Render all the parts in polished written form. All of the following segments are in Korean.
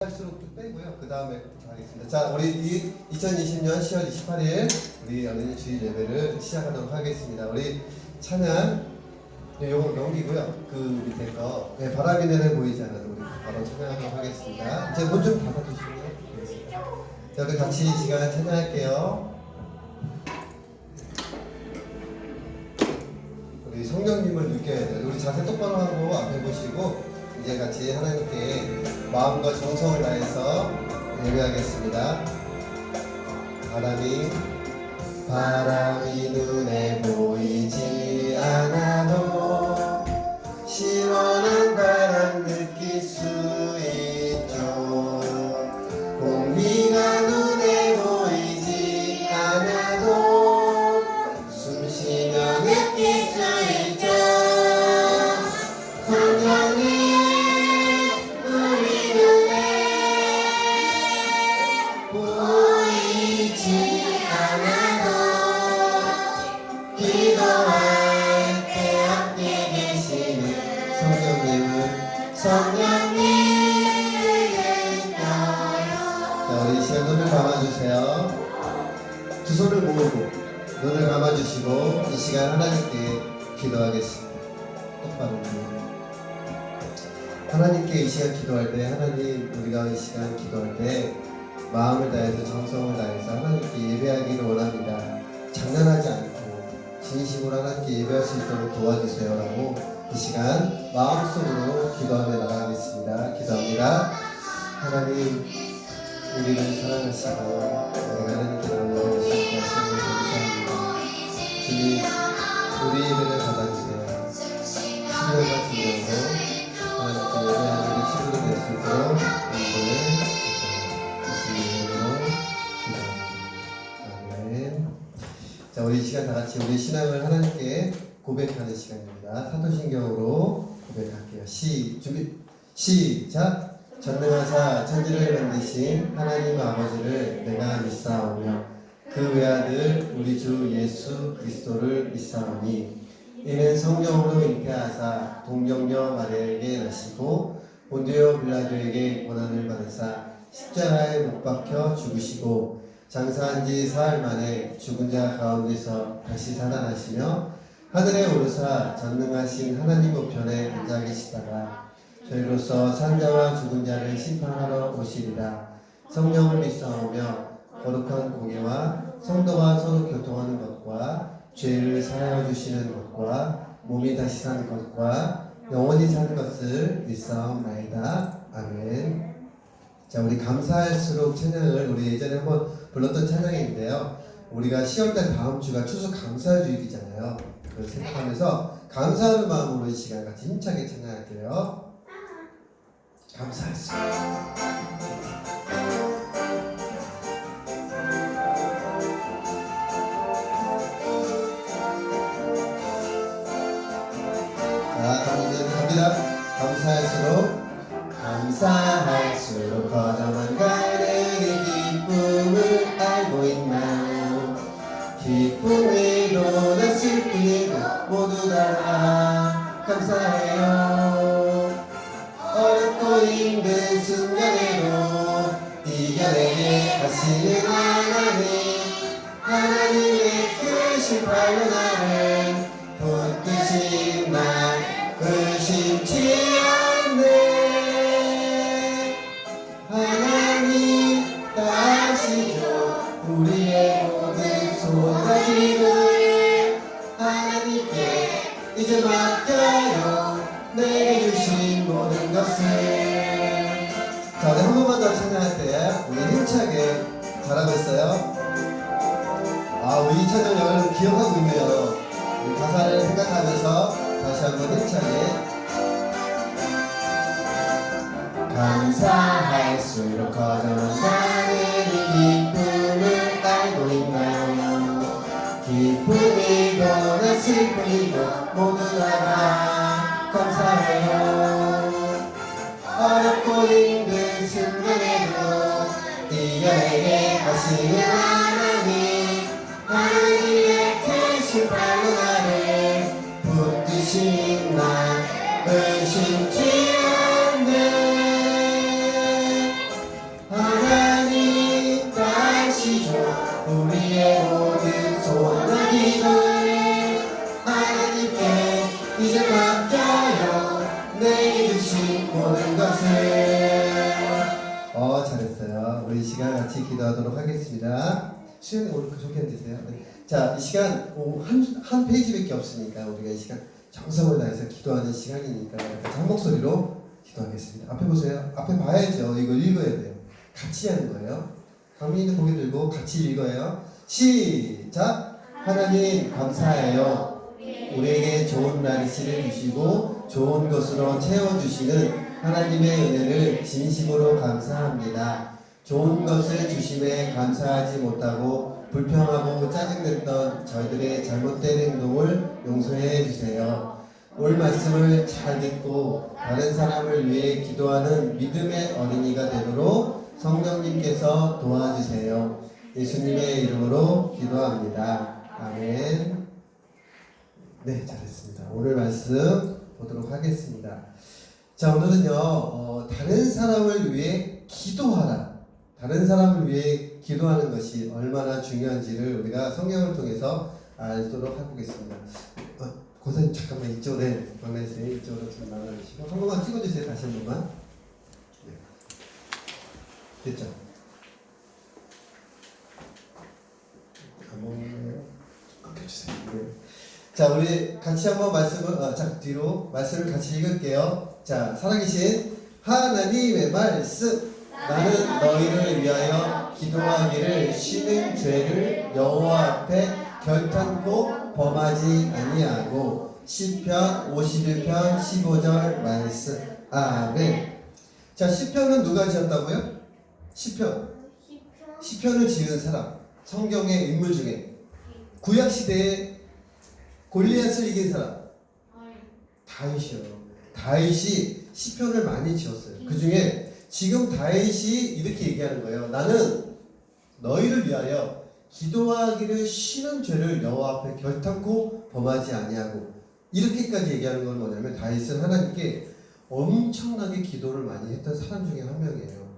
할수록 좀 빼고요. 그 다음에 하겠습니다. 자, 우리 2020년 10월 28일 우리 어린이 주일 예배를 시작하도록 하겠습니다. 우리 찬양 요거 넘기고요. 그 밑에 거 바람이 내내 보이지 않아도 우리 바로 찬양하도록 하겠습니다. 이제 문 좀 닫아주시고요. 자, 우리 같이 이 시간 찬양할게요. 우리 성령님을 느껴야 돼요. 우리 자세 똑바로 하고 앞에 보시고 이제 같이 하나님께 마음과 정성을 다해서 예배하겠습니다. 바람이 눈에 보이지 않아도 시원한 바람 느낄 수 있죠. 공기가 눈에 보이지 않아도 숨 쉬며 느낄 수 있죠. 성령님 우리 시간 눈을 감아주세요. 두 손을 모으고 눈을 감아주시고 이 시간 하나님께 기도하겠습니다. 똑바로 하나님께 이 시간 기도할 때 하나님 우리가 이 시간 기도할 때 마음을 다해서 정성을 다해서 하나님께 예배하기를 원합니다. 장난하지 않고 진심으로 하나님께 예배할 수 있도록 도와주세요 라고 이 시간 마음속으로 기도하며 나가겠습니다. 기도합니다. 하나님 우리를 사랑하시고 우리가 하나님께 나오는 것을 말씀을 감사합니다. 주님 우리 예배를 받아주세요. 신령과 진정으로 하나님께 예배하는 우리 친구들이 될 수 있도록 인도해 주세요. 예수님으로 기도합니다. 아멘. 자, 우리 이 시간 다 같이 우리 신앙을 하나님께 고백하는 시간입니다. 사도신경으로 고백할게요. 준비 시작. 전능하사 천지를 만드신 하나님 아버지를 내가 믿사오며 그 외아들 우리 주 예수 그리스도를 믿사오니 이는 성령으로 잉태하사 동정녀 마리아에게 나시고 본디오 빌라도에게 고난을 받으사 십자가에 못 박혀 죽으시고 장사한 지 사흘 만에 죽은 자 가운데서 다시 살아나시며 하늘에 오르사 전능하신 하나님 우편에 앉아 계시다가 저희로서 산자와 죽은 자를 심판하러 오시리라. 성령을 믿사오며 거룩한 공예와 성도와 서로 교통하는 것과 죄를 사하여 주시는 것과 몸이 다시 사는 것과 영원히 사는 것을 믿사옵나이다. 아멘. 자, 우리 감사할수록 찬양을 우리 예전에 한번 불렀던 찬양인데요. 우리가 10월달 다음 주가 추수 감사 주일이잖아요. 그걸 생각하면서 감사하는 마음으로 이 시간 같이 힘차게 찬양할게요. 감사했어. 자, 갑니다. 감사할수록 거저만 가는 이 기쁨을 알고 있나요? 기쁨이도 난 슬픔이도 모두 다 감사해요. 어렵고 힘든 순간에도 이겨내게 하시는 하나님의 크신 팔로 나를 붙드신 날 의심치 않네. 하나님 다 아시죠. 우리의 모든 소원과 기도를 하나님께 이제 맡겨요. 내게 주신 모든 것을. 자, 우리 한 번만 더 찬양할 때 우리 힘차게 잘하고 있어요. 우리 이 찬양을 기억하고 있네요. 우리 가사를 생각하면서 다시 한번 힘차게. 감사할수록 거저만가는 이 기쁨을 알고 있나요? 기쁨이고 난 슬픔이고 모두 다 감사해요. 어렵고 힘든 순간에도 이겨내게 하시는 하나님의 크신 팔로 나를 붙드신 날 의심치 않네. 시간 같이 기도하도록 하겠습니다. 수영이 오늘 좋게 앉으세요. 네. 자, 이 시간 한 페이지밖에 없으니까 우리가 이 시간 정성을 다해서 기도하는 시간이니까 한 목소리로 기도하겠습니다. 앞에 보세요. 앞에 봐야죠. 이거 읽어야 돼요. 같이 하는 거예요. 강민이도 고개 들고 같이 읽어요. 시작! 하나님 감사해요. 우리에게 좋은 날씨를 주시고 좋은 것으로 채워주시는 하나님의 은혜를 진심으로 감사합니다. 좋은 것을 주심에 감사하지 못하고 불평하고 짜증냈던 저희들의 잘못된 행동을 용서해 주세요. 올 말씀을 잘 듣고 다른 사람을 위해 기도하는 믿음의 어린이가 되도록 성령님께서 도와주세요. 예수님의 이름으로 기도합니다. 아멘. 네, 잘했습니다. 오늘 말씀 보도록 하겠습니다. 자, 오늘은요, 다른 사람을 위해 기도하라. 다른 사람을 위해 기도하는 것이 얼마나 중요한지를 우리가 성경을 통해서 알도록 해보겠습니다. 고사님 잠깐만 이쪽에 막내쌤 이쪽으로 좀 나눠주시고 한 번만 찍어주세요. 다시 한 번만. 네. 됐죠? 한번 꺾여주세요. 네. 자, 우리 같이 한번 말씀을 뒤로 말씀을 같이 읽을게요. 자, 살아계신 하나님의 말씀. 나는 너희를 위하여 기도하기를 쉬는 죄를 여호와 앞에 결탄코 범하지 아니하고. 시편 51편 15절 말씀. 아멘. 자, 시편은 누가 지었다고요? 시편을 지은 사람, 성경의 인물 중에 구약 시대에 골리앗을 이긴 사람 다윗이요. 다윗이 시편을 많이 지었어요. 그 중에 지금 다윗이 이렇게 얘기하는 거예요. 나는 너희를 위하여 기도하기를 쉬는 죄를 여호와 앞에 결탄코 범하지 아니하고. 이렇게까지 얘기하는 건 뭐냐면 다윗은 하나님께 엄청나게 기도를 많이 했던 사람 중에 한 명이에요.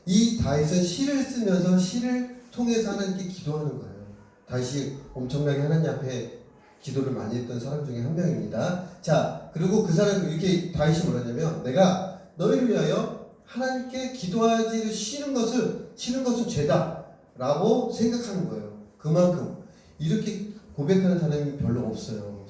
이 다윗은 시를 쓰면서 시를 통해서 하나님께 기도하는 거예요. 다윗이 엄청나게 하나님 앞에 기도를 많이 했던 사람 중에 한 명입니다. 자, 그리고 그 사람이 이렇게 다윗이 뭐라냐면 내가 너희를 위하여 하나님께 기도하기를 쉬는 것은 죄다 라고 생각하는 거예요. 그만큼 이렇게 고백하는 사람이 별로 없어요.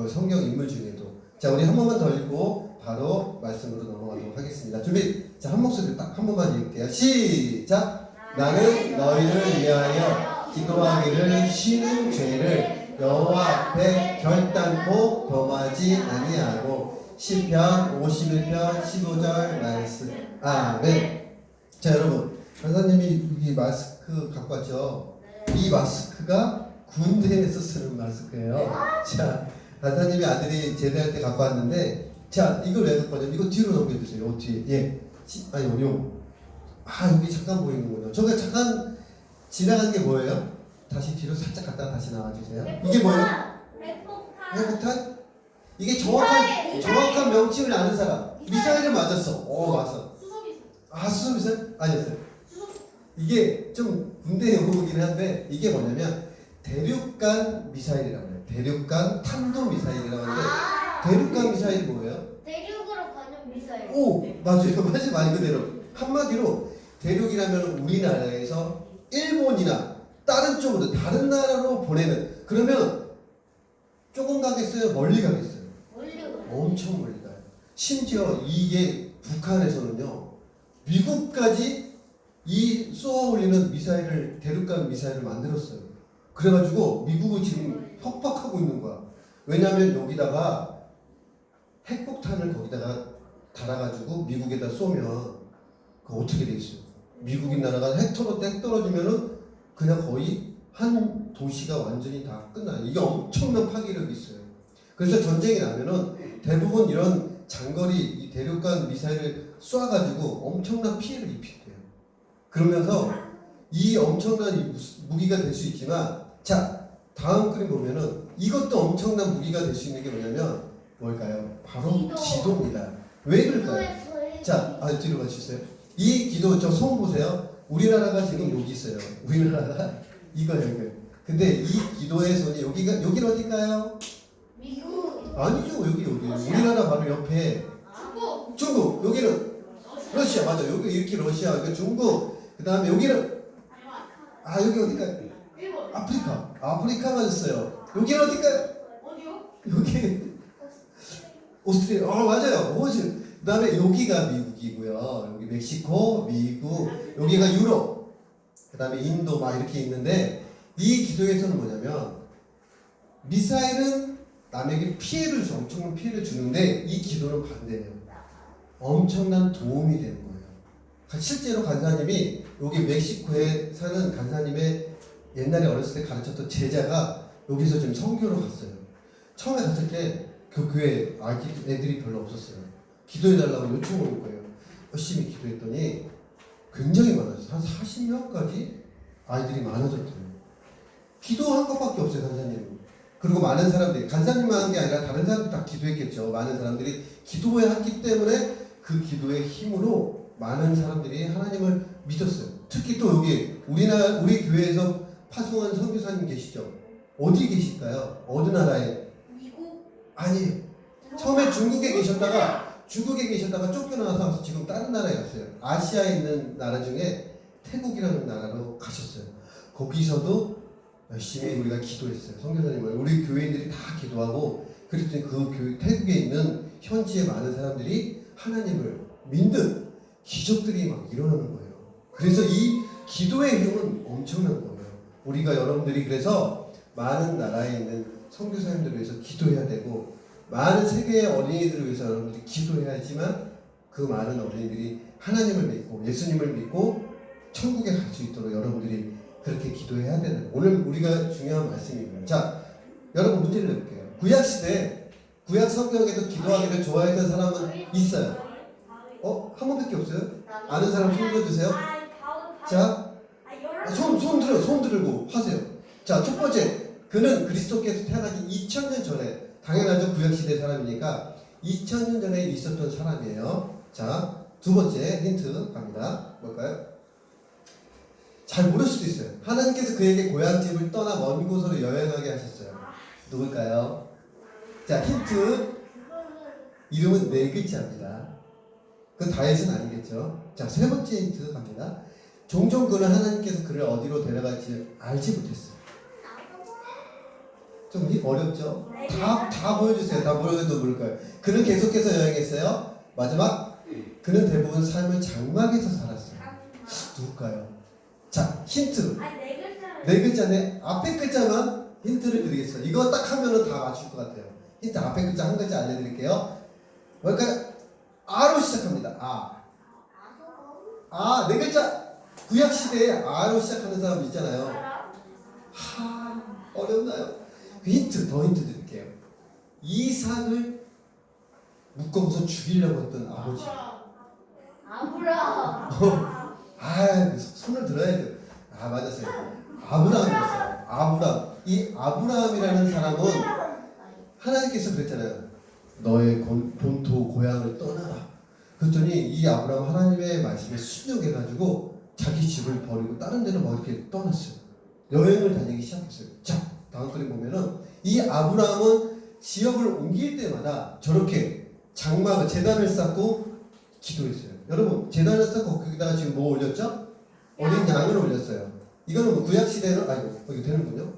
성경 인물 중에도. 자, 우리 한 번만 더 읽고 바로 말씀으로 넘어가도록 하겠습니다. 준비. 자, 한 목소리 딱 한 번만 읽을게요. 시작. 나는 너희를 위하여 기도하기를 쉬는 죄를 여호와 앞에 결단코 범하지 아니하고. 시편 51편 15절 말씀. 아멘. 자, 여러분, 간사님이 이 마스크 갖고 왔죠? 이 마스크가 군대에서 쓰는 마스크예요. 자, 간사님이 아들이 제대할 때 갖고 왔는데, 자, 이걸 왜 갖고 왔냐면 이거 뒤로 넘겨주세요. 뒤에. 예. 여기 잠깐 보이는군요. 저가 잠깐 지나간 게 뭐예요? 다시 뒤로 살짝 갔다가 다시 나와주세요. 이게 뭐예요? 핵폭탄? 이게 정확한 명칭을 아는 사람. 미사일을 맞았어. 맞았어. 수소미사일? 아니었어요. 이게 좀 군대 용어이긴 한데 이게 뭐냐면 대륙간 미사일이라고 해요. 대륙간 탄도 미사일이라고 하는데 대륙간 미사일이 뭐예요? 대륙으로 가는 미사일. 맞아요. 맞아요. 말 그대로. 한마디로 대륙이라면 우리나라에서 일본이나 다른 쪽으로 다른 나라로 보내는. 그러면 조금 가겠어요? 멀리 가겠어요? 엄청 멀리 가요. 심지어 이게 북한에서는요, 미국까지 이 쏘아 올리는 미사일을, 대륙간 미사일을 만들었어요. 그래가지고 미국은 지금 협박하고 있는 거야. 왜냐면 여기다가 핵폭탄을 거기다가 달아가지고 미국에다 쏘면 그 어떻게 돼 있어요? 미국인 나라가 핵 떨어지면은 그냥 거의 한 도시가 완전히 다 끝나요. 이게 엄청난 파괴력이 있어요. 그래서 전쟁이 나면은 대부분 이런 장거리 이 대륙간 미사일을 쏴가지고 엄청난 피해를 입힌대요. 그러면서 이 엄청난 무기가 될 수 있지만, 자, 다음 그림 보면은 이것도 엄청난 무기가 될 수 있는 게 뭐냐면 뭘까요? 바로 기도입니다. 왜 그럴까요? 자, 뒤로 가주세요. 이 기도, 저 손 보세요. 우리나라가 지금 여기 있어요. 우리나라가 이거예요. 근데 이 기도의 손이 여기는 어딜까요? 미국. 아니죠. 여기. 우리나라 바로 옆에. 중국. 여기는 러시아. 맞아. 여기 이렇게 러시아. 그러니까 중국. 그 다음에 여기는 여기 어디까? 일본. 아프리카 맞았어요. 여기는 어디까? 어디요? 여기 오스트레일리아. 맞아요. 오즈. 그 다음에 여기가 미국이고요. 여기 멕시코, 미국, 여기가 유럽, 그 다음에 인도 막 이렇게 있는데 이 기도에서는 뭐냐면 미사일은 남에게 엄청난 피해를 주는데 이 기도는 반대예요. 엄청난 도움이 되는 거예요. 실제로 간사님이 여기 멕시코에 사는 간사님의 옛날에 어렸을 때 가르쳤던 제자가 여기서 지금 선교로 갔어요. 처음에 갔을 때 그 교회 애들이 별로 없었어요. 기도해달라고 요청을 온 거예요. 열심히 기도했더니 굉장히 많아졌어요. 한 40명까지 아이들이 많아졌대요. 기도한 것밖에 없어요, 간사님. 그리고 많은 사람들이, 간사님만 한 게 아니라 다른 사람들 다 기도했겠죠. 많은 사람들이 기도했기 때문에 그 기도의 힘으로 많은 사람들이 하나님을 믿었어요. 특히 또 여기 우리 교회에서 파송한 선교사님 계시죠? 어디 계실까요? 어느 나라에? 미국. 아니에요. 처음에 중국에 계셨다가 쫓겨나와서 지금 다른 나라에 갔어요. 아시아에 있는 나라 중에 태국이라는 나라로 가셨어요. 거기서도 열심히 우리가 기도했어요. 선교사님을 우리 교회인들이 다 기도하고 그랬더니 그 교회 태국에 있는 현지의 많은 사람들이 하나님을 믿는 기적들이 막 일어나는 거예요. 그래서 이 기도의 힘은 엄청난 거예요. 우리가 여러분들이 그래서 많은 나라에 있는 선교사님들을 위해서 기도해야 되고 많은 세계의 어린이들을 위해서 여러분들이 기도해야지만 그 많은 어린이들이 하나님을 믿고 예수님을 믿고 천국에 갈 수 있도록 여러분들이 그렇게 기도해야 되는 거예요. 오늘 우리가 중요한 말씀이에요. 자, 여러분 문제를 내볼게요. 구약시대 구약 성경에도 기도하기를 좋아했던 사람은 있어요. 한 번밖에 없어요? 아는 사람 손 들어주세요. 자, 손 들고 하세요. 자, 첫 번째, 그는 그리스도께서 태어나기 2000년 전에, 당연하죠. 구약시대 사람이니까 2000년 전에 있었던 사람이에요. 자, 두 번째 힌트 갑니다. 뭘까요? 잘 모를 수도 있어요. 하나님께서 그에게 고향집을 떠나 먼 곳으로 여행하게 하셨어요. 누굴까요? 자, 힌트. 이름은 네 글자입니다. 그 다윗은 아니겠죠. 자, 세 번째 힌트 갑니다. 종종 그는 하나님께서 그를 어디로 데려갈지 알지 못했어요. 좀 어렵죠? 다 보여주세요. 다 보여줘도 모를까요? 그는 계속해서 여행했어요. 마지막, 그는 대부분 삶을 장막에서 살았어요. 누굴까요? 자, 힌트. 네 글자인데 앞에 글자만 힌트를 드리겠어요. 이거 딱 하면은 다 맞출 것 같아요. 힌트 앞에 글자 한 글자 알려드릴게요. 뭘까요? 아로 시작합니다. 네 글자. 구약 시대에 아로 시작하는 사람 있잖아요. 어렵나요? 그 힌트 드릴게요. 이삭을 묶어서 죽이려고 했던 아버지. 아브라함. 손을 들어야 돼요. 맞았어요. 아브라함이었어요. 아브라함. 이 아브라함이라는 사람은 하나님께서 그랬잖아요. 너의 본토 고향을 떠나라. 그랬더니 이 아브라함 하나님의 말씀에 순종해가지고 자기 집을 버리고 다른 데로 막 이렇게 떠났어요. 여행을 다니기 시작했어요. 자, 다음 그림 보면은 이 아브라함은 지역을 옮길 때마다 저렇게 장막을 제단을 쌓고 기도했어요. 여러분 제단을 쌓고 거기다가 지금 뭐 올렸죠? 어린 양을 올렸어요. 이거는 뭐 구약 시대는 이거 되는군요.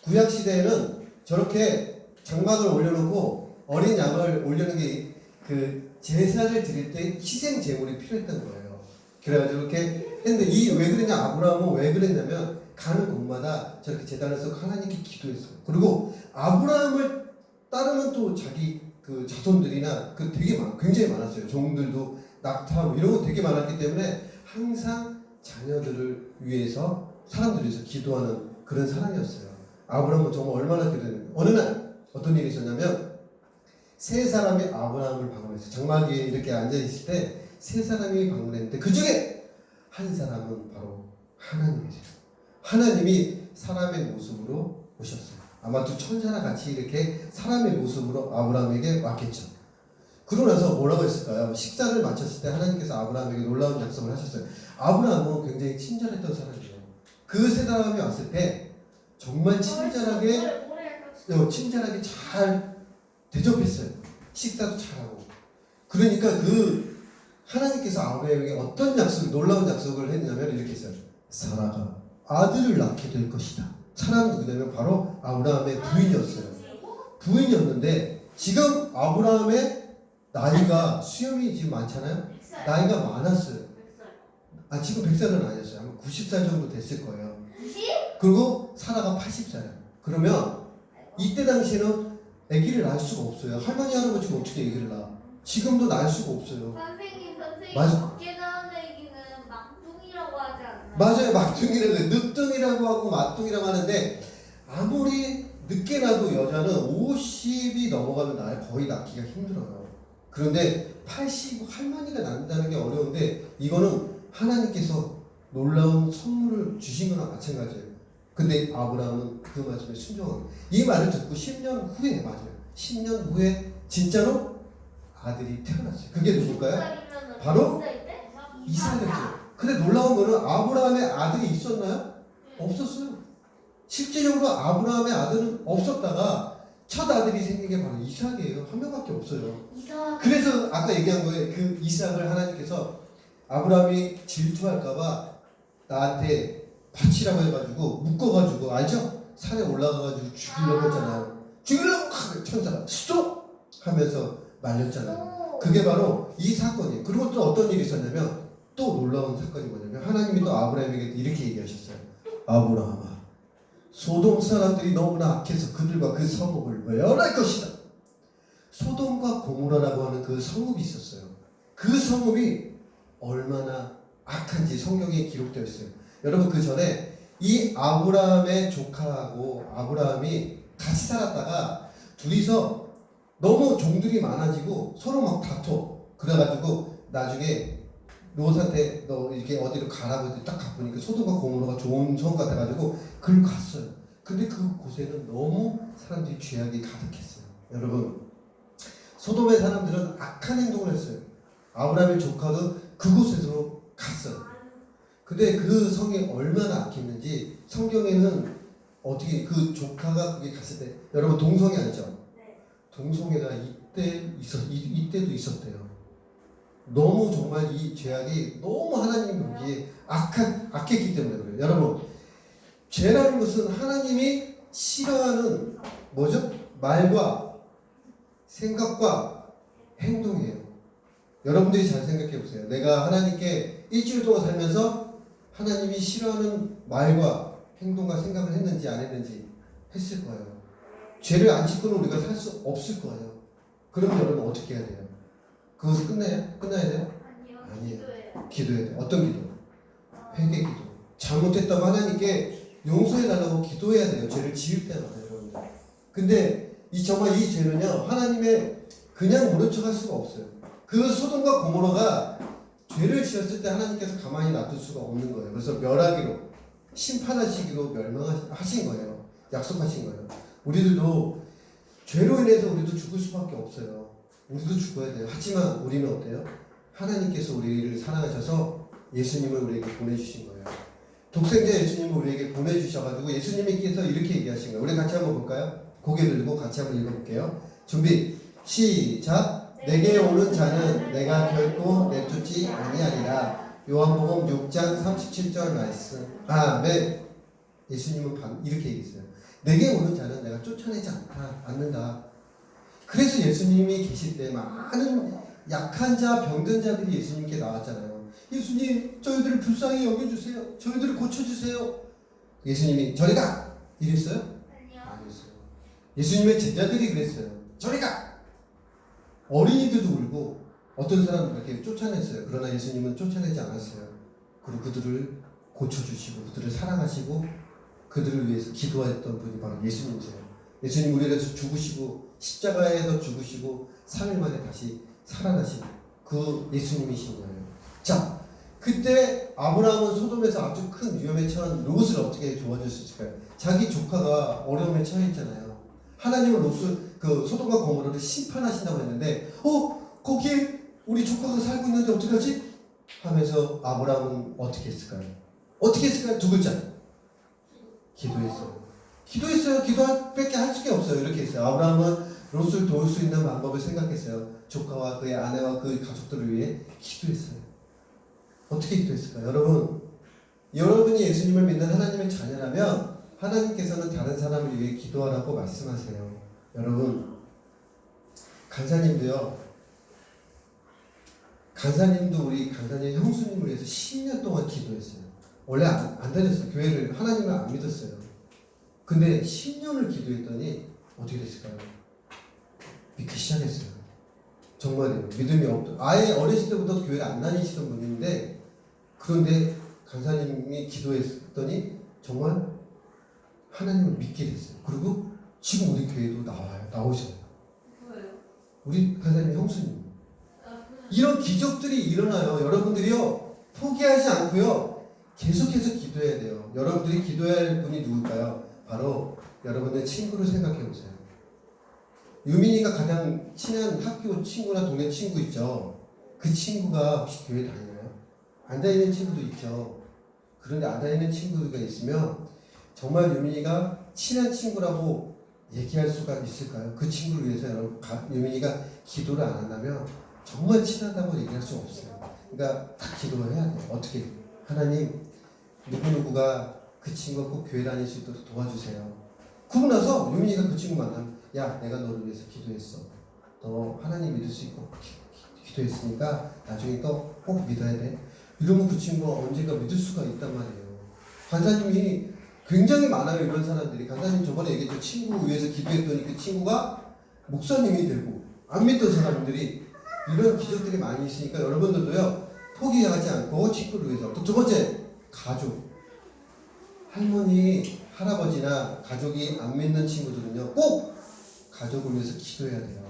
구약 시대에는 저렇게 장막을 올려놓고 어린 양을 올리는 게 그 제사를 드릴 때 희생 제물이 필요했던 거예요. 그래가지고 이렇게 했는데 왜 그랬냐? 아브라함은 왜 그랬냐면 가는 곳마다 저렇게 제단을 쌓고 하나님께 기도했어요. 그리고 아브라함을 따르면 또 자기 그 자손들이나 굉장히 많았어요. 종들도 낙타하고 이런 거 되게 많았기 때문에 항상 자녀들을 위해서 사람들을 위해서 기도하는 그런 사람이었어요. 아브라함은 정말 얼마나 기도했는데 어느 날 어떤 일이 있었냐면 세 사람이 아브라함을 방문했어요. 장막에 이렇게 앉아있을 때 세 사람이 방문했는데 그 중에 한 사람은 바로 하나님이세요. 하나님이 사람의 모습으로 오셨어요. 아마 두 천사나 같이 이렇게 사람의 모습으로 아브라함에게 왔겠죠. 그러고 나서 뭐라고 했을까요? 식사를 마쳤을 때 하나님께서 아브라함에게 놀라운 약속을 하셨어요. 아브라함은 굉장히 친절했던 사람이에요. 그 세 사람이 왔을 때 정말 친절하게 잘 대접했어요. 식사도 잘하고. 그러니까 그 하나님께서 아브라함에게 어떤 약속, 놀라운 약속을 했냐면 이렇게 했어요. 사라가 아들을 낳게 될 것이다. 사라는 누구냐면 바로 아브라함의 부인이었어요. 부인이었는데 지금 아브라함의 나이가 수염이 지금 많잖아요. 나이가 많았어요. 지금 100살은 아니었어요. 아마 90살 정도 됐을 거예요. 그리고 사라가 80살이에요. 그러면 이때 당시에는 아기를 낳을 수가 없어요. 할머니 할아버지가 어떻게 아기를 낳아? 지금도 낳을 수가 없어요. 선생님 맞아. 밖에 나온 애기는 막둥이라고 하지 않나요? 맞아요. 막둥이라고 해요. 늦둥이라고 하고 막둥이라고 하는데 아무리 늦게 나도 여자는 50이 넘어가면 거의 낳기가 힘들어요. 그런데 80 할머니가 낳는다는 게 어려운데 이거는 하나님께서 놀라운 선물을 주신 거나 마찬가지예요. 근데 아브라함은 그 말씀에 순종한 거예요. 이 말을 듣고 10년 후에 맞아요. 10년 후에 진짜로 아들이 태어났어요. 그게 누굴까요? 바로 이삭이었어요. 근데 놀라운 거는 아브라함의 아들이 있었나요? 없었어요. 실제적으로 아브라함의 아들은 없었다가 첫 아들이 생긴 게 바로 이삭이에요. 한 명밖에 없어요. 그래서 아까 얘기한 거에 그 이삭을 하나님께서 아브라함이 질투할까봐 나한테 바치라고 해가지고 묶어가지고 알죠? 산에 올라가가지고 죽이려고 했잖아요. 죽이려고 하면 천사가 스톱! 하면서 말렸잖아요. 그게 바로 이 사건이에요. 그리고 또 어떤 일이 있었냐면 또 놀라운 사건이 뭐냐면 하나님이 또 아브라함에게 이렇게 얘기하셨어요. 아브라함아, 소돔 사람들이 너무나 악해서 그들과 그 성읍을 멸할 것이다. 소돔과 고모라라고 하는 그 성읍이 있었어요. 그 성읍이 얼마나 악한지 성경에 기록되어 있어요. 여러분 그 전에 이 아브라함의 조카하고 아브라함이 같이 살았다가 둘이서 너무 종들이 많아지고 서로 막 다퉈. 그래가지고 나중에 롯한테 너 이렇게 어디로 가라고 딱 가보니까 소돔과 고모라가 좋은 성 같아가지고 그걸 갔어요. 근데 그 곳에는 너무 사람들이 죄악이 가득했어요. 여러분 소돔의 사람들은 악한 행동을 했어요. 아브라함의 조카도 그곳에서 갔어요. 근데 그 성이 얼마나 악했는지 성경에는 어떻게 그 조카가 거기 갔을 때 여러분 동성애 알죠? 동성애가 이때도 있었대요. 너무 정말 이 죄악이 너무 하나님 보기에 악했기 때문에 그래요. 여러분 죄라는 것은 하나님이 싫어하는 뭐죠? 말과 생각과 행동이에요. 여러분들이 잘 생각해 보세요. 내가 하나님께 일주일 동안 살면서 하나님이 싫어하는 말과 행동과 생각을 했는지 안 했는지 했을 거예요. 죄를 안 짓고는 우리가 살 수 없을 거예요. 그러면 여러분 어떻게 해야 돼요? 그것을 끝나야 돼요? 아니에요. 기도해야 돼요. 어떤 기도? 회개 기도. 잘못했다고 하나님께 용서해 달라고 기도해야 돼요. 죄를 지을 때마다 여러분들. 근데 정말 이 죄는요 하나님의 그냥 모른 척할 수가 없어요. 그 소돔과 고모라가 죄를 지었을 때 하나님께서 가만히 놔둘 수가 없는 거예요. 그래서 멸하기로 심판하시기로 멸망하신 거예요. 약속하신 거예요. 우리들도 죄로 인해서 우리도 죽을 수밖에 없어요. 우리도 죽어야 돼요. 하지만 우리는 어때요? 하나님께서 우리를 사랑하셔서 예수님을 우리에게 보내주신 거예요. 독생자 예수님을 우리에게 보내주셔가지고 예수님께서 이렇게 얘기하신 거예요. 우리 같이 한번 볼까요? 고개 들고 같이 한번 읽어볼게요. 준비 시작. 내게 오는 자는 내가 결코 내쫓지 아니하리라. 요한복음 6장 37절 말씀. 아멘. 예수님은 이렇게 얘기했어요. 내게 오는 자는 내가 쫓아내지 않는다. 그래서 예수님이 계실 때 많은 약한 자, 병든 자들이 예수님께 나왔잖아요. 예수님, 저희들을 불쌍히 여겨주세요. 저희들을 고쳐주세요. 예수님이 저리 가! 이랬어요? 아니었어요. 예수님의 제자들이 그랬어요. 저리 가! 어린이들도 울고 어떤 사람은 그렇게 쫓아냈어요. 그러나 예수님은 쫓아내지 않았어요. 그리고 그들을 고쳐주시고 그들을 사랑하시고 그들을 위해서 기도했던 분이 바로 예수님이세요. 예수님 우리를 위해서 죽으시고 십자가에서 죽으시고 3일 만에 다시 살아나신 그 예수님이신 거예요. 자, 그때 아브라함은 소돔에서 아주 큰 위험에 처한 롯을 어떻게 도와줄 수 있을까요? 자기 조카가 어려움에 처해 있잖아요. 하나님은 그 소돔과 고모라를 심판하신다고 했는데 거기에 우리 조카가 살고 있는데 어떡하지? 하면서 아브라함은 어떻게 했을까요? 두 글자. 기도했어요. 기도할 밖에 할 수가 없어요. 이렇게 했어요. 아브라함은 롯을 도울 수 있는 방법을 생각했어요. 조카와 그의 아내와 그 가족들을 위해 기도했어요. 어떻게 기도했을까요? 여러분이 예수님을 믿는 하나님의 자녀라면 하나님께서는 다른 사람을 위해 기도하라고 말씀하세요. 여러분, 간사님도 우리 간사님 형수님을 위해서 10년 동안 기도했어요. 원래 안 다녔어요. 교회를. 하나님을 안 믿었어요. 근데 10년을 기도했더니 어떻게 됐을까요? 믿기 시작했어요. 정말이에요. 믿음이 아예 어렸을 때부터 교회를 안 다니시던 분인데, 그런데 간사님이 기도했더니 정말 하나님을 믿게 됐어요. 그리고 지금 우리 교회도 나오셔요. 뭐예요? 우리 간사님 형수님. 아, 그냥 이런 기적들이 일어나요. 여러분들이요, 포기하지 않고요, 계속해서 기도해야 돼요. 여러분들이 기도해야 할 분이 누굴까요? 바로 여러분의 친구를 생각해 보세요. 유민이가 가장 친한 학교 친구나 동네 친구 있죠. 그 친구가 혹시 교회 다니나요? 안 다니는 친구도 있죠. 그런데 안 다니는 친구가 있으면 정말 유민이가 친한 친구라고 얘기할 수가 있을까요? 그 친구를 위해서 유민이가 기도를 안 한다면 정말 친하다고 얘기할 수 없어요. 그러니까 다 기도를 해야 돼요. 어떻게? 하나님, 누구누구가 그 친구가 꼭 교회 다닐 수 있도록 도와주세요. 그러고 나서 유민이가 그 친구 만나면, 야, 내가 너를 위해서 기도했어. 너 하나님 믿을 수 있고 기도했으니까 나중에 또 꼭 믿어야 돼. 이러면 그 친구가 언젠가 믿을 수가 있단 말이에요. 간사님이 굉장히 많아요. 이런 사람들이. 간사님 저번에 얘기했죠. 친구 위해서 기도했더니 그 친구가 목사님이 되고, 안 믿던 사람들이, 이런 기적들이 많이 있으니까 여러분들도요, 포기하지 않고 친구를 위해서. 또 두 번째, 가족. 할머니, 할아버지나 가족이 안 믿는 친구들은요, 꼭 가족을 위해서 기도해야 돼요.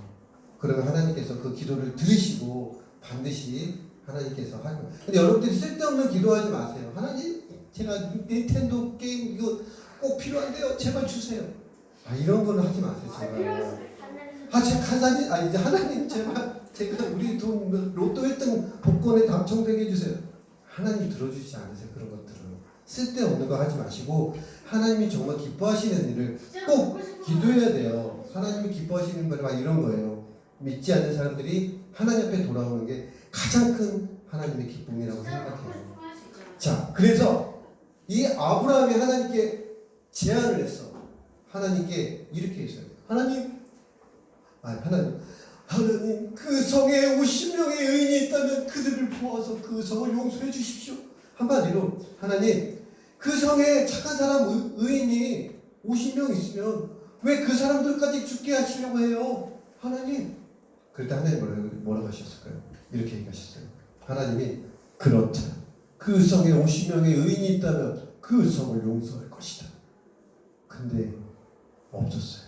그러면 하나님께서 그 기도를 들으시고 반드시 하나님께서 하는 거예요. 근데 여러분들이 쓸데없는 기도하지 마세요. 하나님, 제가 닌텐도 게임 이거 꼭 필요한데요. 제발 주세요. 이런 거는 하지 마세요. 제발. 제가 간사님, 이제 하나님 제가 우리 돈 로또 1등 복권에 당첨되게 해주세요. 하나님 들어주시지 않으세요. 그런 것들은. 쓸데없는 거 하지 마시고 하나님이 정말 기뻐하시는 일을 꼭 기도해야 돼요. 하나님이 기뻐하시는 거는 막 이런 거예요. 믿지 않는 사람들이 하나님 앞에 돌아오는 게 가장 큰 하나님의 기쁨이라고 생각해요. 자, 그래서 이 아브라함이 하나님께 제안을 했어. 하나님께 이렇게 했어요. 하나님, 그 성에 50명의 의인이 있다면 그들을 보아서 그 성을 용서해 주십시오. 한마디로, 하나님, 그 성에 착한 사람 의인이 50명 있으면 왜 그 사람들까지 죽게 하시려고 해요? 하나님. 그럴 때 하나님 뭐라고 하셨을까요? 이렇게 얘기하셨어요. 하나님이, 그렇다. 그 성에 50명의 의인이 있다면 그 성을 용서할 것이다. 근데 없었어요.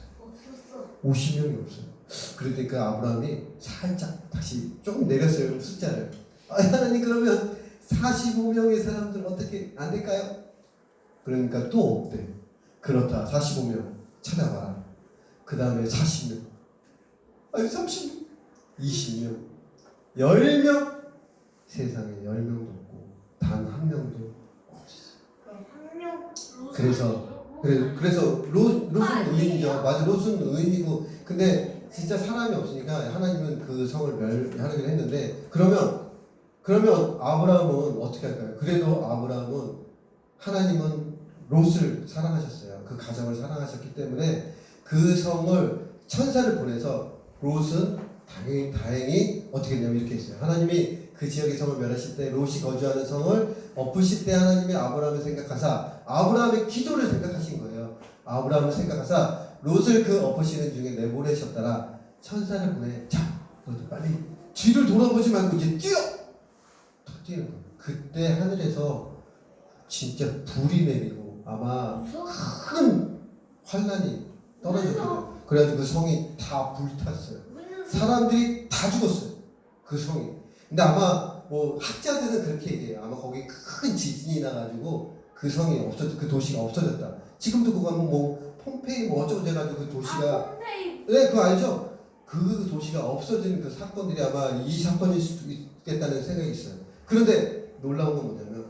50명이 없어요. 그러니까 아브라함이 살짝 다시 조금 내렸어요. 숫자를. 하나님, 그러면 45명의 사람들 어떻게 안 될까요? 그러니까 또 없대. 그렇다. 45명 찾아봐라. 그 다음에 40명, 30명, 20명, 10명. 세상에 10명도 없고 단 한 명도 없었어요. 그래서 롯은 의인이죠. 맞아, 롯은 의인이고, 근데 진짜 사람이 없으니까 하나님은 그 성을 멸하기로 했는데, 그러면 아브라함은 어떻게 할까요? 그래도 아브라함은, 하나님은 롯을 사랑하셨어요. 그 가정을 사랑하셨기 때문에 그 성을 천사를 보내서 롯은 다행히 어떻게 했냐면 이렇게 했어요. 하나님이 그 지역의 성을 멸하실 때, 롯이 거주하는 성을 엎으실 때 하나님이 아브라함을 생각하사 아브라함의 기도를 생각하신 거예요. 아브라함을 생각하사 롯을 그 엎으시는 중에 내보내셨더라. 천사를 보내. 자, 너도 빨리 뒤를 돌아보지 말고 이제 뛰어! 탁 뛰는 거예요. 그때 하늘에서 진짜 불이 내리고 아마 큰 환란이 떨어졌거든요. 그래가지고 그 성이 다 불탔어요. 사람들이 다 죽었어요. 그 성이. 근데 아마 뭐 학자들은 그렇게 얘기해요. 아마 거기 큰 지진이 나가지고 그 성이 그 도시가 없어졌다. 지금도 그거 하면 뭐 폼페이 뭐 어쩌고 돼가지고 그 도시가, 네, 그거 알죠? 그 도시가 없어지는 그 사건들이 아마 이 사건일 수도 있겠다는 생각이 있어요. 그런데 놀라운 건 뭐냐면,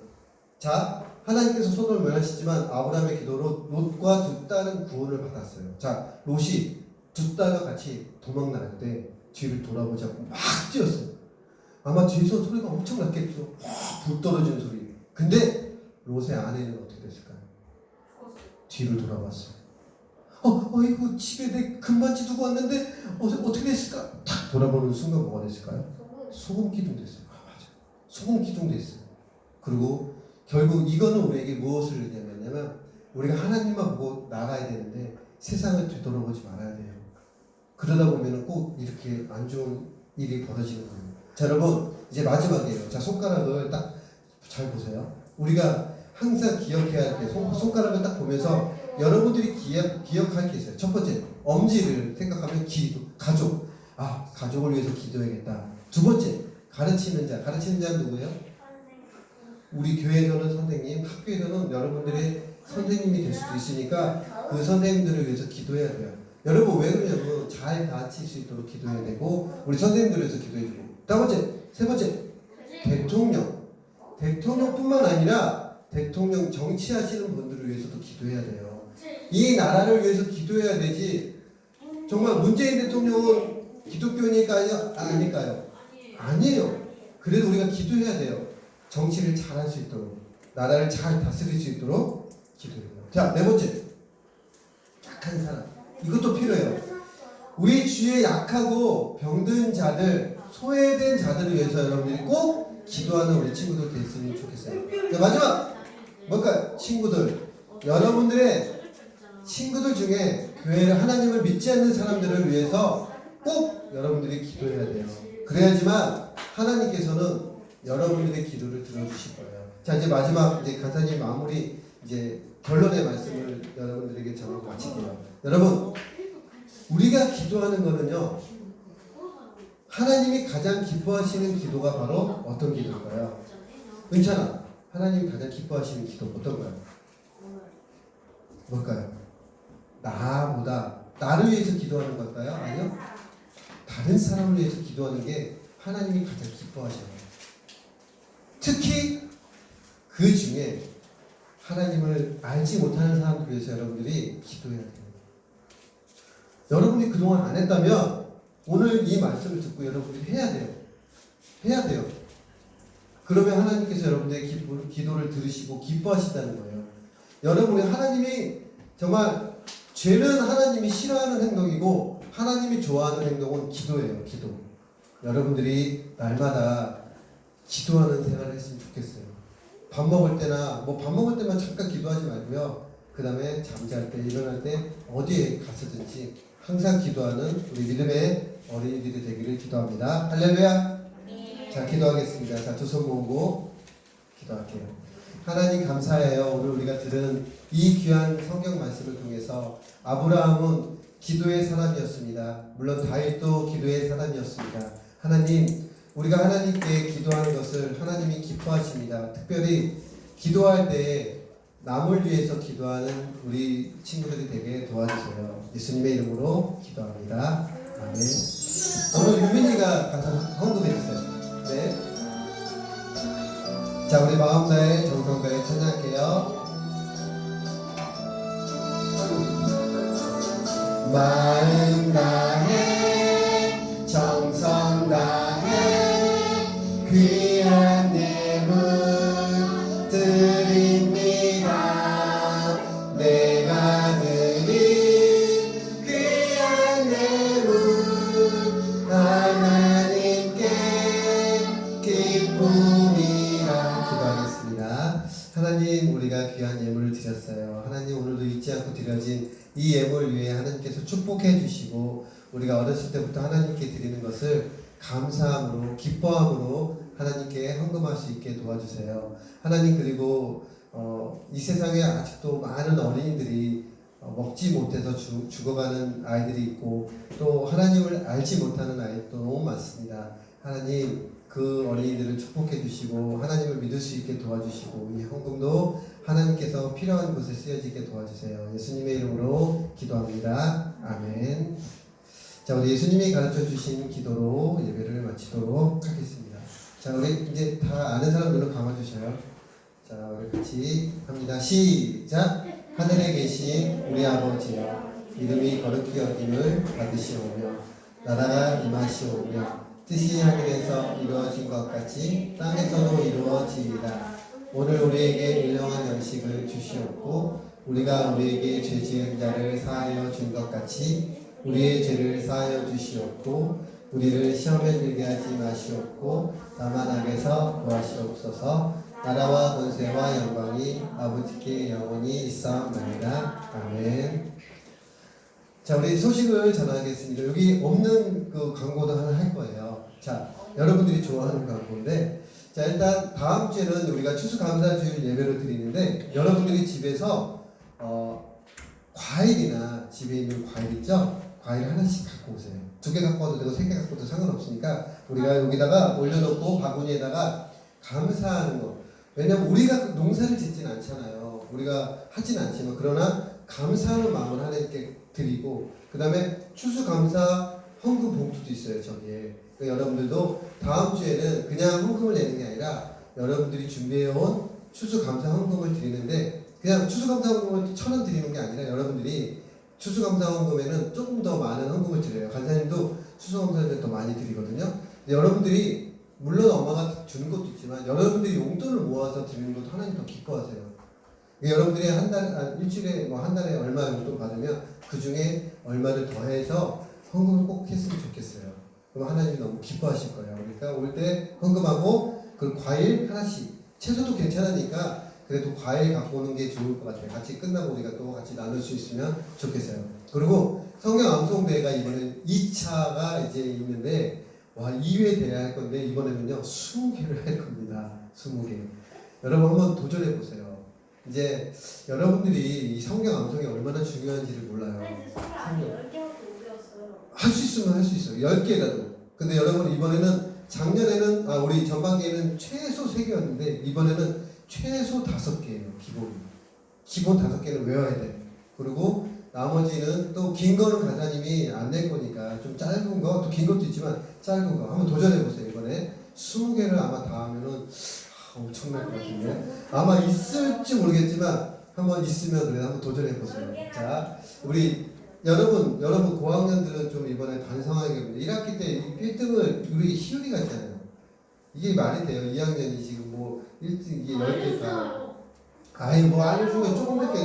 자, 하나님께서 소돔을 멸하시지만 아브라함의 기도로 롯과 두 딸은 구원을 받았어요. 자, 롯이 두 딸과 같이 도망 나갈 때 뒤를 돌아보자고 막 뛰었어요. 아마 뒤에서 소리가 엄청 났겠죠. 불 떨어지는 소리. 근데 롯의 아내는 어떻게 됐을까요? 뒤를 돌아봤어요. 이거 집에 내 금반지 두고 왔는데 어떻게 됐을까? 탁 돌아보는 순간 뭐가 됐을까요? 소금 기둥 됐어요. 맞아. 소금 기둥 됐어요. 그리고 결국 이거는 우리에게 무엇을 의미하냐면 우리가 하나님만 보고 나가야 되는데 세상을 되돌아보지 말아야 돼요. 그러다 보면 꼭 이렇게 안 좋은 일이 벌어지는 거예요. 자, 여러분 이제 마지막이에요. 자, 손가락을 딱 잘 보세요. 우리가 항상 기억해야 할 게 손가락을 딱 보면서 여러분들이 기억할 게 있어요. 첫 번째, 엄지를 생각하면 기도, 가족. 가족을 위해서 기도해야겠다. 두 번째, 가르치는 자. 가르치는 자는 누구예요? 우리 교회에서는 선생님, 학교에서는 여러분들의 선생님이 될 수도 있으니까 그 선생님들을 위해서 기도해야 돼요. 여러분 왜 그러냐면 잘 가르칠 수 있도록 기도해야 되고 우리 선생님들을 위해서 기도해야 되고 세 번째, 대통령뿐만 아니라 대통령 정치하시는 분들을 위해서도 기도해야 돼요. 이 나라를 위해서 기도해야 되지. 정말 문재인 대통령은 기독교니까요? 아닐까요? 아니에요. 그래도 우리가 기도해야 돼요. 정치를 잘할 수 있도록, 나라를 잘 다스릴 수 있도록 기도해요. 자, 네 번째, 약한 사람. 이것도 필요해요. 우리 주위에 약하고 병든 자들, 소외된 자들을 위해서 여러분들이 꼭 기도하는 우리 친구들 됐으면 좋겠어요. 자, 마지막 뭘까요? 친구들. 여러분들의 친구들 중에 교회를 하나님을 믿지 않는 사람들을 위해서 꼭 여러분들이 기도해야 돼요. 그래야지만 하나님께서는 여러분들의 기도를 들어주실 거예요. 자, 이제 마지막 이제 간사님 마무리 이제 결론의 말씀을 여러분들에게 전하고 마칠게요. 여러분, 우리가 기도하는 거는요, 하나님이 가장 기뻐하시는 기도가 바로 어떤 기도일까요? 은찬아, 하나님이 가장 기뻐하시는 기도 어떤가요? 뭘까요? 나를 위해서 기도하는 걸까요? 아니요? 다른 사람을 위해서 기도하는 게 하나님이 가장 기뻐하셔요. 특히 그 중에 하나님을 알지 못하는 사람들 위해서 여러분들이 기도해야 돼요. 여러분이 그동안 안 했다면 오늘 이 말씀을 듣고 여러분들이 해야 돼요. 해야 돼요. 그러면 하나님께서 여러분들의 기도를 들으시고 기뻐하신다는 거예요. 여러분이 하나님이 정말 죄는 하나님이 싫어하는 행동이고 하나님이 좋아하는 행동은 기도예요. 기도. 여러분들이 날마다 기도하는 생활을 했으면 좋겠어요. 밥 먹을 때나 밥 먹을 때만 잠깐 기도하지 말고요. 그 다음에 잠잘 때, 일어날 때 어디에 갔었든지 항상 기도하는 우리 믿음의 어린이들이 되기를 기도합니다. 할렐루야. 자, 기도하겠습니다. 자, 두 손 모으고 기도할게요. 하나님 감사해요. 오늘 우리가 들은 이 귀한 성경 말씀을 통해서 아브라함은 기도의 사람이었습니다. 물론 다윗도 기도의 사람이었습니다. 하나님, 우리가 하나님께 기도하는 것을 하나님이 기뻐하십니다. 특별히 기도할 때 남을 위해서 기도하는 우리 친구들이 되게 도와주세요. 예수님의 이름으로 기도합니다. 아멘. 오늘 유민이가 가서 헌금해 주세요. 네. 자, 우리 마음 다해 정성 다해 찬양할게요. 마음 다해 정성 다해 귀한 예물 드립니다. 내가 드린 귀한 예물 하나님께 기쁨이라. 기도하겠습니다. 하나님, 우리가 귀한 예물을 드렸어요. 하나님, 오늘도 잊지 않고 드려진 이 예물 위에 하나님께서 축복해 주시고 우리가 어렸을 때부터 하나님께 드리는 것을 감사함으로 기뻐함으로 하나님께 헌금할 수 있게 도와주세요. 하나님, 그리고 이 세상에 아직도 많은 어린이들이 먹지 못해서 죽어가는 아이들이 있고 또 하나님을 알지 못하는 아이들도 너무 많습니다. 하나님, 그 어린이들을 축복해 주시고 하나님을 믿을 수 있게 도와주시고 이 헌금도 하나님께서 필요한 곳에 쓰여지게 도와주세요. 예수님의 이름으로 기도합니다. 아멘. 자, 우리 예수님이 가르쳐 주신 기도로 예배를 마치도록 하겠습니다. 자, 우리 이제 다 아는 사람들은 감아주셔요. 자, 우리 같이 합니다. 시작. 하늘에 계신 우리 아버지여, 이름이 거룩히 여김을 받으시오며 나라가 임하시오며 뜻이 하늘에서 이루어진 것 같이 땅에서도 이루어지리라. 오늘 우리에게 일용할 양식을 주시옵고 우리가 우리에게 죄 지은 자를 사하여 준 것 같이 우리의 죄를 사하여 주시옵고 우리를 시험에 들게 하지 마시옵고 다만 악에서 구하시옵소서. 나라와 권세와 영광이 아버지께 영원히 있사옵나이다. 아멘. 자, 우리 소식을 전하겠습니다. 여기 없는 그 광고도 하나 할 거예요. 자, 여러분들이 좋아하는 광고인데, 자, 일단 다음 주에는 우리가 추수감사주일 예배를 드리는데, 여러분들이 집에서 과일이나 집에 있는 과일 있죠? 과일 하나씩 갖고 오세요. 2개 갖고 와도 되고 3개 갖고 와도 상관없으니까 우리가 여기다가 올려놓고 바구니에다가 감사하는 거. 왜냐면 우리가 농사를 짓진 않잖아요. 우리가 하진 않지만 그러나 감사하는 마음을 하나님께 드리고 그 다음에 추수감사 헌금 봉투도 있어요. 저기에. 그러니까 여러분들도 다음 주에는 그냥 헌금을 내는 게 아니라 여러분들이 준비해온 추수감사 헌금을 드리는데 그냥 추수감사 헌금을 1,000원 드리는 게 아니라 여러분들이 추수감사 헌금에는 조금 더 많은 헌금을 드려요. 간사님도 추수감사를 더 많이 드리거든요. 근데 여러분들이 물론 엄마가 주는 것도 있지만 여러분들이 용돈을 모아서 드리는 것도 하나님 더 기뻐하세요. 그러니까 여러분들이 한 달, 일주일에 뭐 한 달에 얼마 용돈 받으면 그 중에 얼마를 더해서 헌금을 꼭 했으면 좋겠어요. 그럼 하나님이 너무 기뻐하실 거예요. 그러니까 올 때 헌금하고 그 과일 하나씩 채소도 괜찮으니까 그래도 과일 갖고 오는 게 좋을 것 같아요. 같이 끝나고 우리가 또 같이 나눌 수 있으면 좋겠어요. 그리고 성경 암송대회가 이번에 2차가 이제 있는데 와 2회 대회 할 건데 이번에는요 20개를 할 겁니다. 20개. 여러분 한번 도전해 보세요. 이제 여러분들이 이 성경 암송이 얼마나 중요한지를 몰라요. 할 수 있으면 할 수 있어요. 10개라도. 근데 여러분 이번에는 작년에는 우리 전반기에는 최소 3개였는데 이번에는 최소 5개예요. 기본 5개는 외워야 돼. 그리고 나머지는 또 긴 거는 간사님이 안 낼 거니까 좀 짧은 거, 또 긴 것도 있지만 짧은 거 한번 도전해 보세요. 이번에 20개를 아마 다 하면은 엄청날 것 같은데 아마 있을지 모르겠지만 한번 있으면 그래 한번 도전해 보세요. 자, 우리 여러분 고학년들은 좀 이번에 반성하게 1학기 때 1등을 우리 희율이가 했잖아요. 이게 말이 돼요. 2학년이 지금 뭐 1등 이게 10개 다. 아이 뭐 알려주면 조금밖에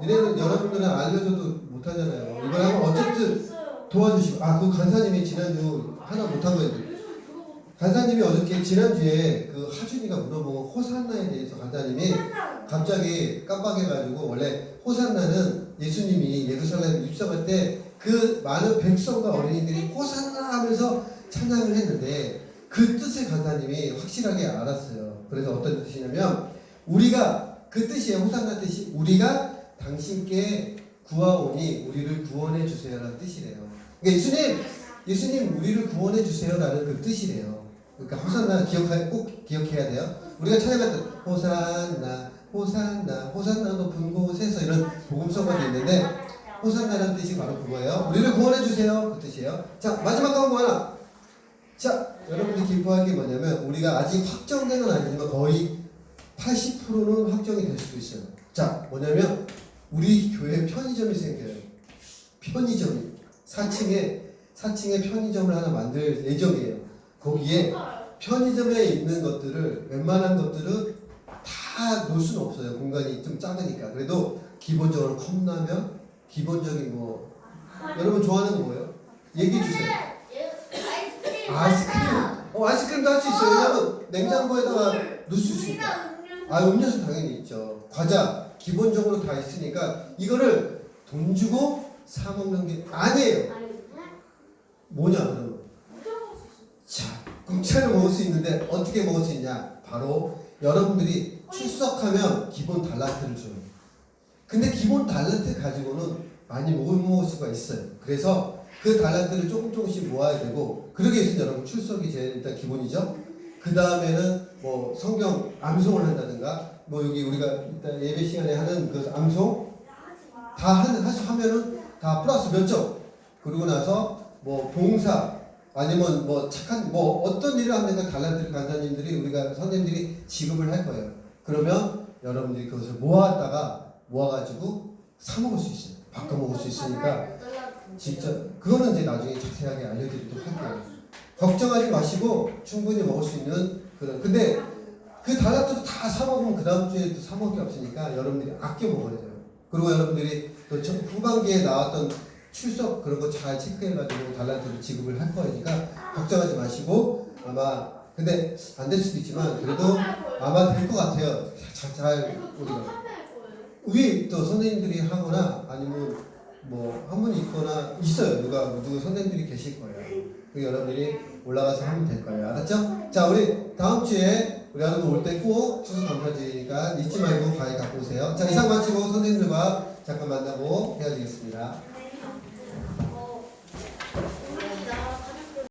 니네는 여러분들은 알려줘도 못하잖아요. 이번에 한번 어쨌든 도와주시고 그 간사님이 지난주 하나 못한 거예요. 간사님이 어저께 지난주에 그 하준이가 물어본 호산나에 대해서 간사님이 갑자기 깜빡해가지고 원래 호산나는 예수님이 예루살렘 입성할 때 그 많은 백성과 어린이들이 호산나 하면서 찬양을 했는데 그 뜻을 간사님이 확실하게 알았어요. 그래서 어떤 뜻이냐면 우리가 그 뜻이에요. 호산나 뜻이 우리가 당신께 구하오니 우리를 구원해 주세요라는 뜻이래요. 그러니까 예수님 우리를 구원해 주세요라는 그 뜻이래요. 그러니까 호산나 꼭 기억해야 돼요. 우리가 찬양할 때 호산나 호산나 호산나 높은 곳에서 이런 복음성어도 있는데 호산나라는 뜻이 바로 그거예요. 우리를 구원해 주세요 그 뜻이에요. 자 마지막 광고 하나. 자 여러분들이 기뻐할 게 뭐냐면 우리가 아직 확정된 건 아니지만 거의 80%는 확정이 될 수도 있어요. 자 뭐냐면 우리 교회 편의점이 생겨요. 편의점이 4층에 편의점을 하나 만들 예정이에요. 거기에 편의점에 있는 것들을 웬만한 것들은 다 놓을 수는 없어요. 공간이 좀 작으니까. 그래도 기본적으로 컵라면, 기본적인 뭐 여러분 좋아하는 거 뭐예요? 얘기해 주세요. 아이스크림. 아이스크림도 할 수 있어요. 왜냐면 냉장고에다가 넣을 수 있으니까. 음료수 당연히 있죠. 과자 기본적으로 다 있으니까 이거를 돈 주고 사 먹는 게 아니에요. 뭐냐 그러면? 자, 공짜로 먹을 수 있는데 어떻게 먹을 수 있냐? 바로 여러분들이 출석하면 기본 달란트를 줘요. 근데 기본 달란트 가지고는 많이 먹을 수가 있어요. 그래서 그 달란트를 조금씩 모아야 되고 그러기 위해서는 여러분 출석이 제일 일단 기본이죠. 그 다음에는 뭐 성경 암송을 한다든가 뭐 여기 우리가 일단 예배 시간에 하는 그 암송 다 하면은 다 플러스 몇 점. 그러고 나서 뭐 봉사 아니면 뭐 착한 뭐 어떤 일을 하는 가 달란트를 간사님들이 우리가 선생님들이 지급을 할 거예요. 그러면 여러분들이 그것을 모아가지고 사 먹을 수 있어요. 바꿔 먹을 수 있으니까 직접 그거는 이제 나중에 자세하게 알려드리도록 할게요. 걱정하지 마시고 충분히 먹을 수 있는 그런. 근데 그 달라트도 다 사 먹으면 그 다음 주에 또 사 먹을 게 없으니까 여러분들이 아껴 먹어야 돼요. 그리고 여러분들이 또 후반기에 나왔던 출석 그런 거 잘 체크해가지고 달라트를 지급을 할 거니까 걱정하지 마시고 아마 근데 안 될 수도 있지만 그래도 아마 될 것 같아요. 잘 우리가 우리 또 선생님들이 하거나 아니면 뭐 한 분이 있거나 있어요. 누구 선생님들이 계실 거예요. 그 여러분들이 올라가서 하면 될 거예요. 알았죠? 자, 우리 다음 주에 우리 여러분 올 때 꼭 추석 감사드리니까 잊지 말고 과일 갖고 오세요. 자, 이상 마치고 선생님들과 잠깐 만나고 헤어지겠습니다.